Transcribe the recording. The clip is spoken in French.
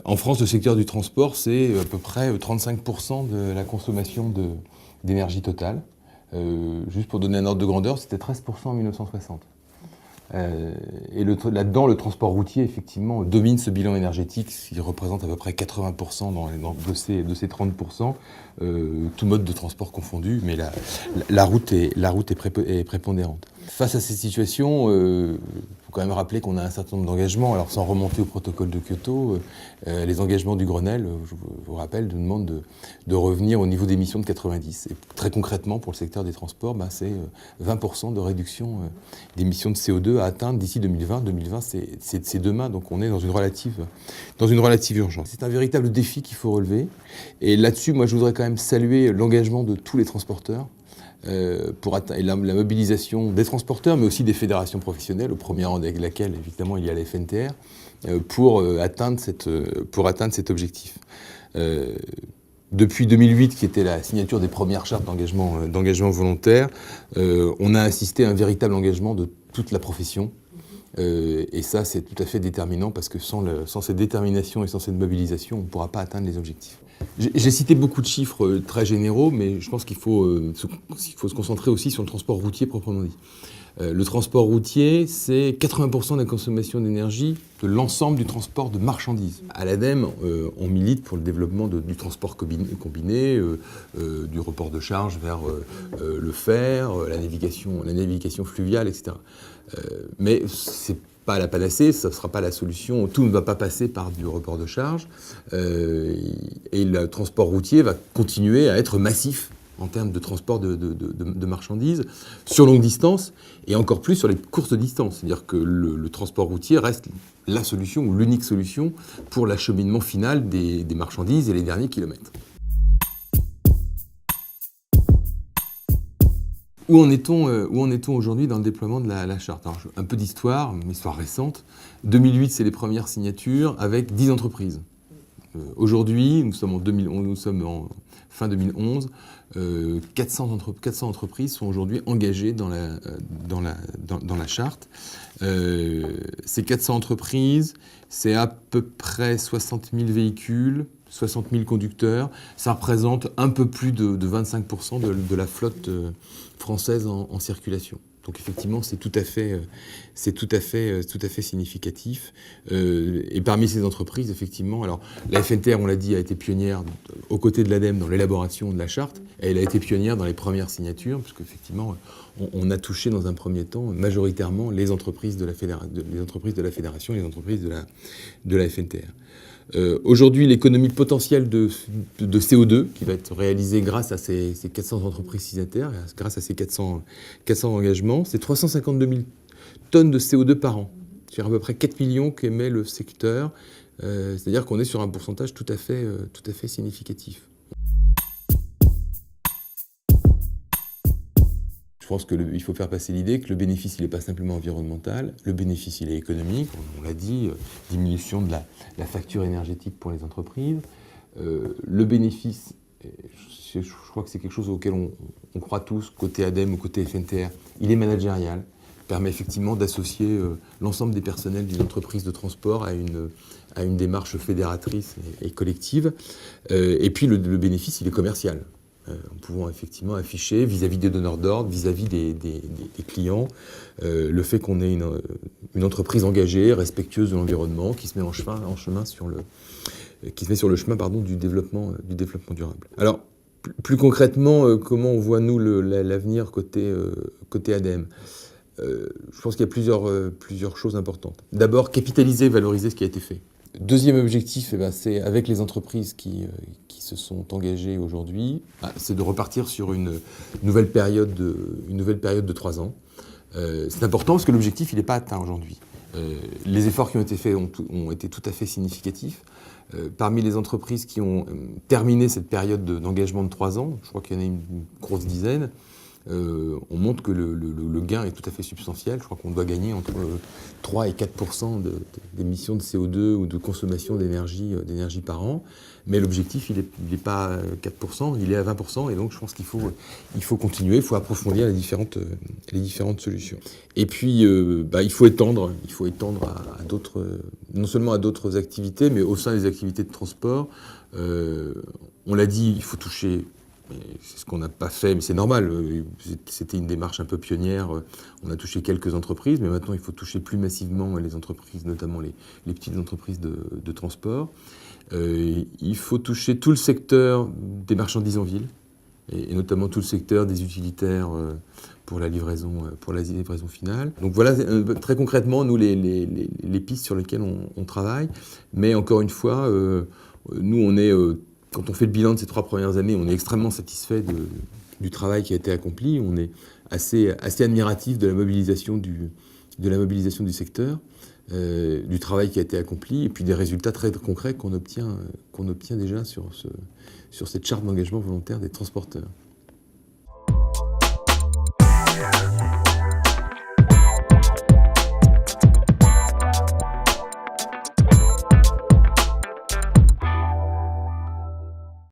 En France, le secteur du transport, c'est à peu près 35% de la consommation d'énergie totale. Juste pour donner un ordre de grandeur, c'était 13% en 1960. Et là-dedans, le transport routier, effectivement, domine ce bilan énergétique, qui représente à peu près 80% de ces 30%, tout mode de transport confondu, mais la route est prépondérante. Face à ces situations, faut quand même rappeler qu'on a un certain nombre d'engagements. Alors sans remonter au protocole de Kyoto, les engagements du Grenelle, je vous rappelle, nous demandent de revenir au niveau d'émissions de 90. Et très concrètement, pour le secteur des transports, c'est 20% de réduction d'émissions de CO2 à atteindre d'ici 2020. 2020, c'est demain, donc on est dans une relative urgence. C'est un véritable défi qu'il faut relever. Et là-dessus, moi, je voudrais quand même saluer l'engagement de tous les transporteurs. Et la mobilisation des transporteurs, mais aussi des fédérations professionnelles, au premier rang avec laquelle, évidemment, il y a la FNTR, pour atteindre cet objectif. Depuis 2008, qui était la signature des premières chartes d'engagement volontaire, on a assisté à un véritable engagement de toute la profession. Et ça, c'est tout à fait déterminant, parce que sans cette détermination et sans cette mobilisation, on ne pourra pas atteindre les objectifs. J'ai cité beaucoup de chiffres très généraux, mais je pense qu'il faut se concentrer aussi sur le transport routier proprement dit. Le transport routier, c'est 80% de la consommation d'énergie de l'ensemble du transport de marchandises. À l'ADEME, on milite pour le développement du transport combiné, du report de charge vers le fer, la navigation fluviale, etc. Mais c'est pas la panacée, ça ne sera pas la solution. Tout ne va pas passer par du report de charge. Et le transport routier va continuer à être massif en termes de transport de marchandises sur longue distance et encore plus sur les courtes distances. C'est-à-dire que le transport routier reste la solution ou l'unique solution pour l'acheminement final des marchandises et les derniers kilomètres. Où en est-on aujourd'hui dans le déploiement de la charte? Alors, un peu d'histoire, une histoire récente. 2008, c'est les premières signatures avec 10 entreprises. Aujourd'hui, nous sommes en fin 2011, 400 entreprises sont aujourd'hui engagées dans la charte. Ces 400 entreprises, c'est à peu près 60 000 véhicules, 60 000 conducteurs. Ça représente un peu plus de 25% de la flotte française en circulation. Donc effectivement, c'est tout à fait significatif. Et parmi ces entreprises, effectivement, alors la FNTR, on l'a dit, a été pionnière aux côtés de l'ADEME dans l'élaboration de la charte. Et elle a été pionnière dans les premières signatures, puisque effectivement, on a touché dans un premier temps majoritairement les entreprises de la fédération, les entreprises de la FNTR. Aujourd'hui, l'économie potentielle de CO2 qui va être réalisée grâce à ces 400 entreprises signataires, grâce à ces 400 engagements, c'est 352 000 tonnes de CO2 par an. C'est à peu près 4 millions qu'émet le secteur. C'est-à-dire qu'on est sur un pourcentage tout à fait significatif. Je pense qu'il faut faire passer l'idée que le bénéfice, il n'est pas simplement environnemental, le bénéfice, il est économique, on l'a dit, diminution de la facture énergétique pour les entreprises. Le bénéfice, je crois que c'est quelque chose auquel on croit tous, côté ADEME ou côté FNTR, il est managérial, permet effectivement d'associer l'ensemble des personnels d'une entreprise de transport à une démarche fédératrice et collective. Et puis le bénéfice, il est commercial. En pouvant effectivement afficher vis-à-vis des donneurs d'ordre, vis-à-vis des clients, le fait qu'on ait une entreprise engagée, respectueuse de l'environnement, qui se met sur le chemin du développement durable. Alors, plus concrètement, comment on voit nous l'avenir côté ADEME? Je pense qu'il y a plusieurs choses importantes. D'abord, capitaliser, valoriser ce qui a été fait. Deuxième objectif, c'est avec les entreprises qui se sont engagées aujourd'hui, c'est de repartir sur une nouvelle période de 3 ans. C'est important parce que l'objectif, il n'est pas atteint aujourd'hui. Les efforts qui ont été faits ont été tout à fait significatifs. Parmi les entreprises qui ont terminé cette période d'engagement de 3 ans, je crois qu'il y en a une grosse dizaine, on montre que le gain est tout à fait substantiel. Je crois qu'on doit gagner entre 3 et 4% d'émissions de CO2 ou de consommation d'énergie par an. Mais l'objectif, il n'est pas 4%, il est à 20%. Et donc, je pense qu'il faut continuer, il faut approfondir les différentes solutions. Et puis, il faut étendre à d'autres, non seulement à d'autres activités, mais au sein des activités de transport. On l'a dit, il faut toucher. C'est ce qu'on n'a pas fait, mais c'est normal. C'était une démarche un peu pionnière. On a touché quelques entreprises, mais maintenant il faut toucher plus massivement les entreprises, notamment les petites entreprises de transport. Il faut toucher tout le secteur des marchandises en ville, et notamment tout le secteur des utilitaires pour la livraison finale. Donc voilà, très concrètement, nous, les pistes sur lesquelles on travaille. Mais encore une fois, nous, on est... Quand on fait le bilan de ces 3 premières années, on est extrêmement satisfait du travail qui a été accompli. On est assez admiratif de la mobilisation du secteur, du travail qui a été accompli, et puis des résultats très concrets qu'on obtient déjà sur cette charte d'engagement volontaire des transporteurs.